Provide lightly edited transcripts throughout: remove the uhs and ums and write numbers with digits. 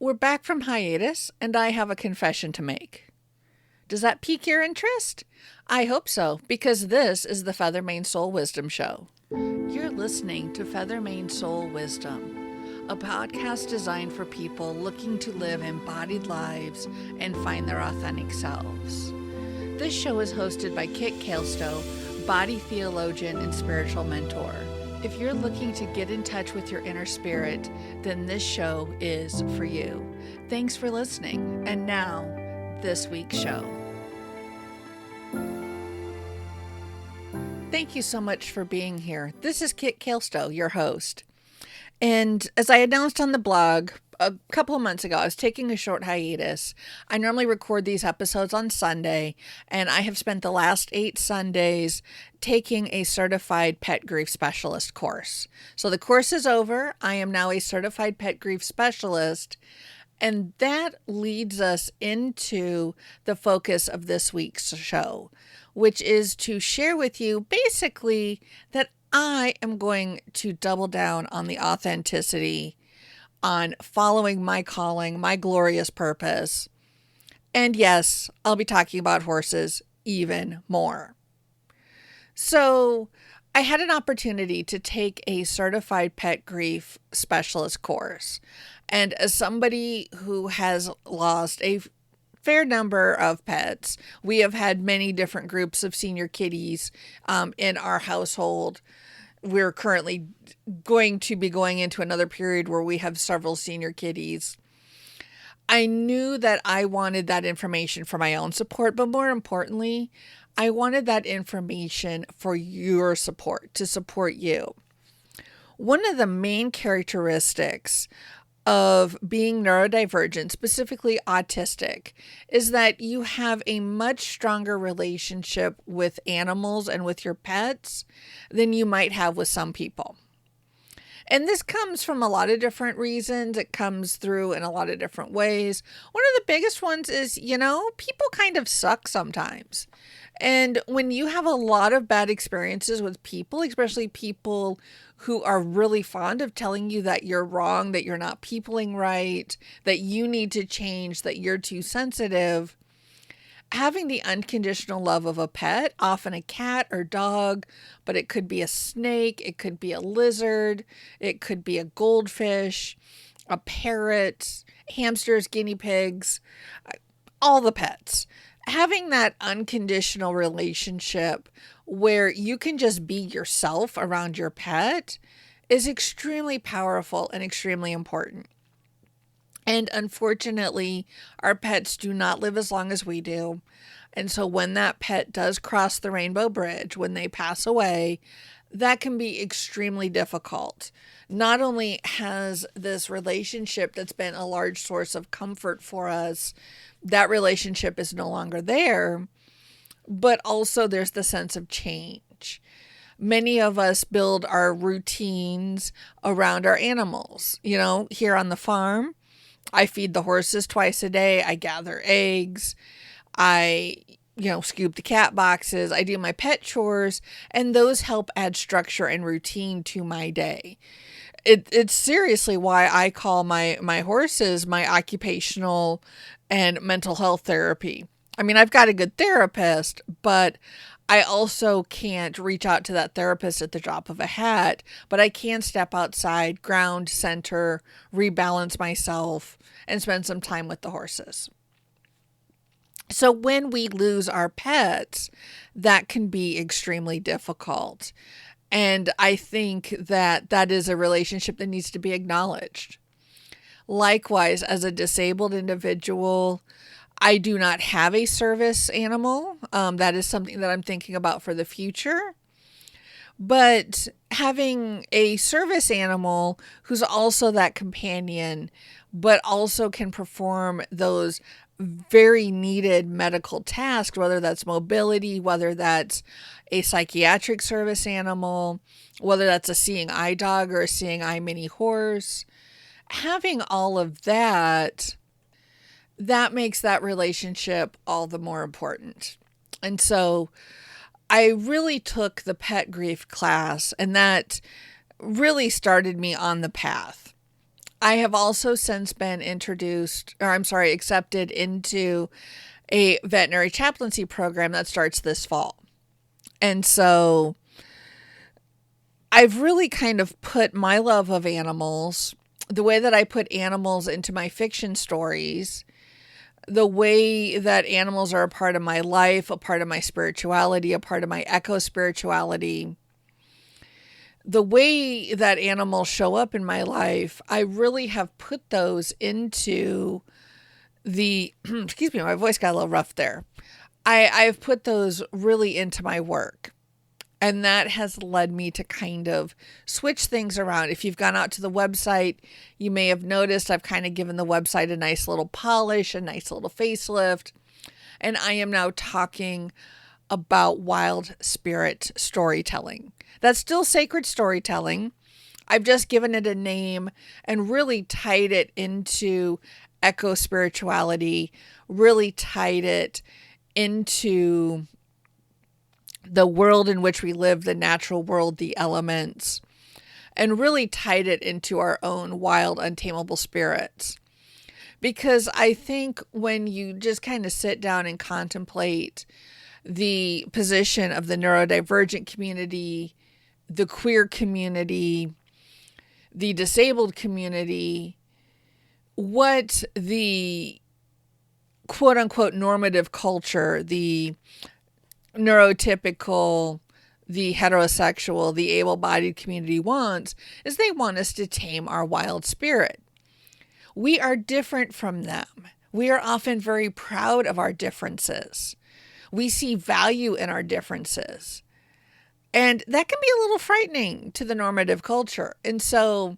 We're back from hiatus, and I have a confession to make. Does that pique your interest? I hope so, because this is the Feather Mane Soul Wisdom Show. You're listening to Feather Mane Soul Wisdom, a podcast designed for people looking to live embodied lives and find their authentic selves. This show is hosted by Kit Kaelstow, body theologian and spiritual mentor. If you're looking to get in touch with your inner spirit, then this show is for you. Thanks for listening. And now, this week's show. Thank you so much for being here. This is Kit Kaelstow, your host. And as I announced on the blog a couple of months ago, I was taking a short hiatus. I normally record these episodes on Sunday, and I have spent the last 8 Sundays taking a certified pet grief specialist course. So the course is over. I am now a certified pet grief specialist, and that leads us into the focus of this week's show, which is to share with you basically that I am going to double down on the authenticity, on following my calling, my glorious purpose. And yes, I'll be talking about horses even more. So I had an opportunity to take a certified pet grief specialist course. And as somebody who has lost a fair number of pets, we have had many different groups of senior kitties in our household. We're currently going to be going into another period where we have several senior kitties. I knew that I wanted that information for my own support, but more importantly, I wanted that information for your support, to support you. One of the main characteristics of being neurodivergent, specifically autistic, is that you have a much stronger relationship with animals and with your pets than you might have with some people. And this comes from a lot of different reasons. It comes through in a lot of different ways. One of the biggest ones is, people kind of suck sometimes. And when you have a lot of bad experiences with people, especially people who are really fond of telling you that you're wrong, that you're not peopling right, that you need to change, that you're too sensitive, having the unconditional love of a pet, often a cat or dog, but it could be a snake, it could be a lizard, it could be a goldfish, a parrot, hamsters, guinea pigs, all the pets. Having that unconditional relationship where you can just be yourself around your pet is extremely powerful and extremely important. And unfortunately, our pets do not live as long as we do. And so when that pet does cross the rainbow bridge, when they pass away, that can be extremely difficult. Not only has this relationship that's been a large source of comfort for us, that relationship is no longer there, but also there's the sense of change. Many of us build our routines around our animals. Here on the farm, I feed the horses twice a day. I gather eggs. I, scoop the cat boxes. I do my pet chores, and those help add structure and routine to my day. It's seriously why I call my horses my occupational and mental health therapy. I mean, I've got a good therapist, but I also can't reach out to that therapist at the drop of a hat, but I can step outside, ground, center, rebalance myself, and spend some time with the horses. So when we lose our pets, that can be extremely difficult. And I think that is a relationship that needs to be acknowledged. Likewise, as a disabled individual, I do not have a service animal. That is something that I'm thinking about for the future. But having a service animal who's also that companion, but also can perform those very needed medical tasks, whether that's mobility, whether that's a psychiatric service animal, whether that's a seeing eye dog or a seeing eye mini horse, having all of that makes that relationship all the more important. And so I really took the pet grief class, and that really started me on the path. I have also since been accepted into a veterinary chaplaincy program that starts this fall. And so I've really kind of put my love of animals, the way that I put animals into my fiction stories, the way that animals are a part of my life, a part of my spirituality, a part of my eco-spirituality, the way that animals show up in my life, I really have put those into excuse me, my voice got a little rough there. I've put those really into my work. And that has led me to kind of switch things around. If you've gone out to the website, you may have noticed I've kind of given the website a nice little polish, a nice little facelift. And I am now talking about wild spirit storytelling. That's still sacred storytelling. I've just given it a name and really tied it into eco-spirituality, really tied it into the world in which we live, the natural world, the elements, and really tied it into our own wild, untamable spirits. Because I think when you just kind of sit down and contemplate the position of the neurodivergent community, the queer community, the disabled community, what the quote unquote normative culture, the neurotypical, the heterosexual, the able-bodied community wants is they want us to tame our wild spirit. We are different from them. We are often very proud of our differences. We see value in our differences. And that can be a little frightening to the normative culture. And so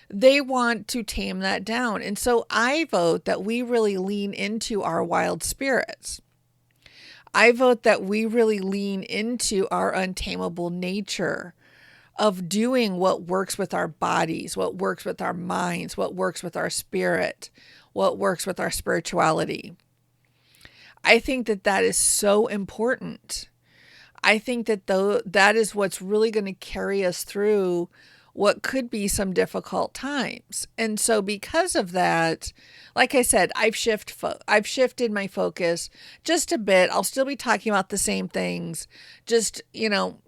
they want to tame that down. And so I vote that we really lean into our wild spirits. I vote that we really lean into our untamable nature of doing what works with our bodies, what works with our minds, what works with our spirit, what works with our spirituality. I think that that is so important. I think that that is what's really going to carry us through what could be some difficult times. And so because of that, like I said, I've shifted my focus just a bit. I'll still be talking about the same things, just,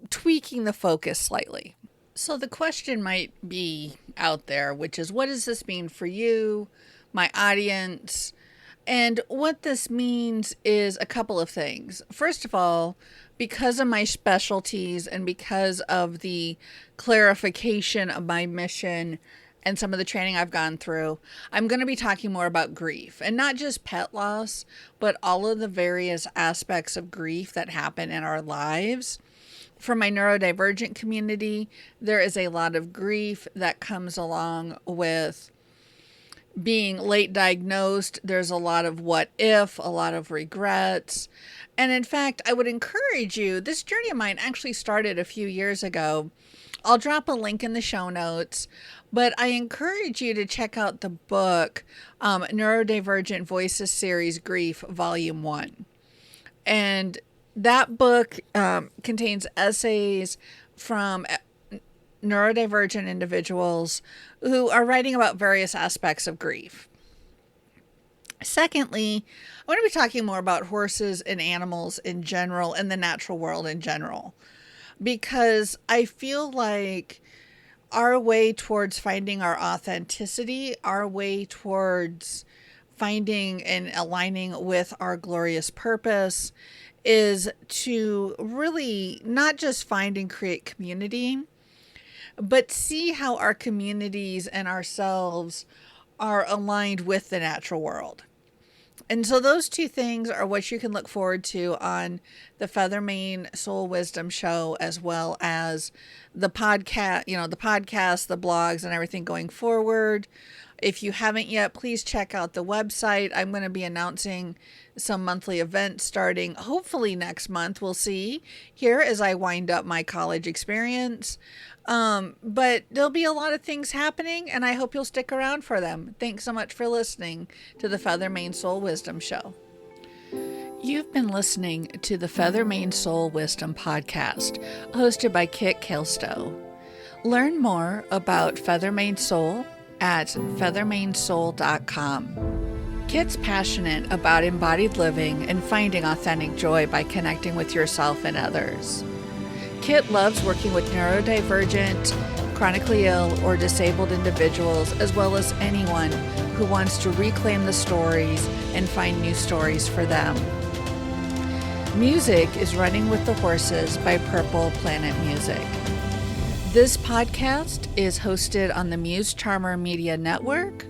tweaking the focus slightly. So the question might be out there, which is, what does this mean for you, my audience? And what this means is a couple of things. First of all, because of my specialties and because of the clarification of my mission and some of the training I've gone through, I'm going to be talking more about grief, and not just pet loss, but all of the various aspects of grief that happen in our lives. For my neurodivergent community, there is a lot of grief that comes along with being late diagnosed. There's a lot of what if, a lot of regrets. And in fact, I would encourage you, this journey of mine actually started a few years ago. I'll drop a link in the show notes, but I encourage you to check out the book, Neurodivergent Voices Series Grief, Volume 1. And that book contains essays from neurodivergent individuals who are writing about various aspects of grief. Secondly, I want to be talking more about horses and animals in general and the natural world in general, because I feel like our way towards finding our authenticity, our way towards finding and aligning with our glorious purpose is to really not just find and create community, but see how our communities and ourselves are aligned with the natural world. And so those two things are what you can look forward to on the Feather Mane Soul Wisdom Show, as well as the podcast, the blogs and everything going forward. If you haven't yet, please check out the website. I'm going to be announcing some monthly events starting hopefully next month. We'll see here as I wind up my college experience. But there'll be a lot of things happening, and I hope you'll stick around for them. Thanks so much for listening to the Feather Mane Soul Wisdom Show. You've been listening to the Feather Mane Soul Wisdom podcast, hosted by Kit Kelstow. Learn more about Feather Mane Soul, at feathermanesoul.com. Kit's passionate about embodied living and finding authentic joy by connecting with yourself and others. Kit loves working with neurodivergent, chronically ill, or disabled individuals, as well as anyone who wants to reclaim the stories and find new stories for them. Music is Running with the Horses by Purple Planet Music. This podcast is hosted on the Muse Charmer Media Network.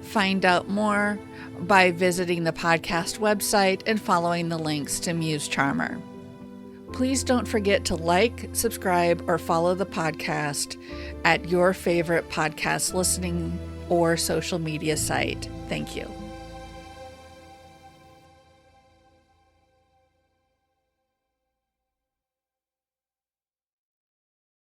Find out more by visiting the podcast website and following the links to Muse Charmer. Please don't forget to like, subscribe, or follow the podcast at your favorite podcast listening or social media site. Thank you.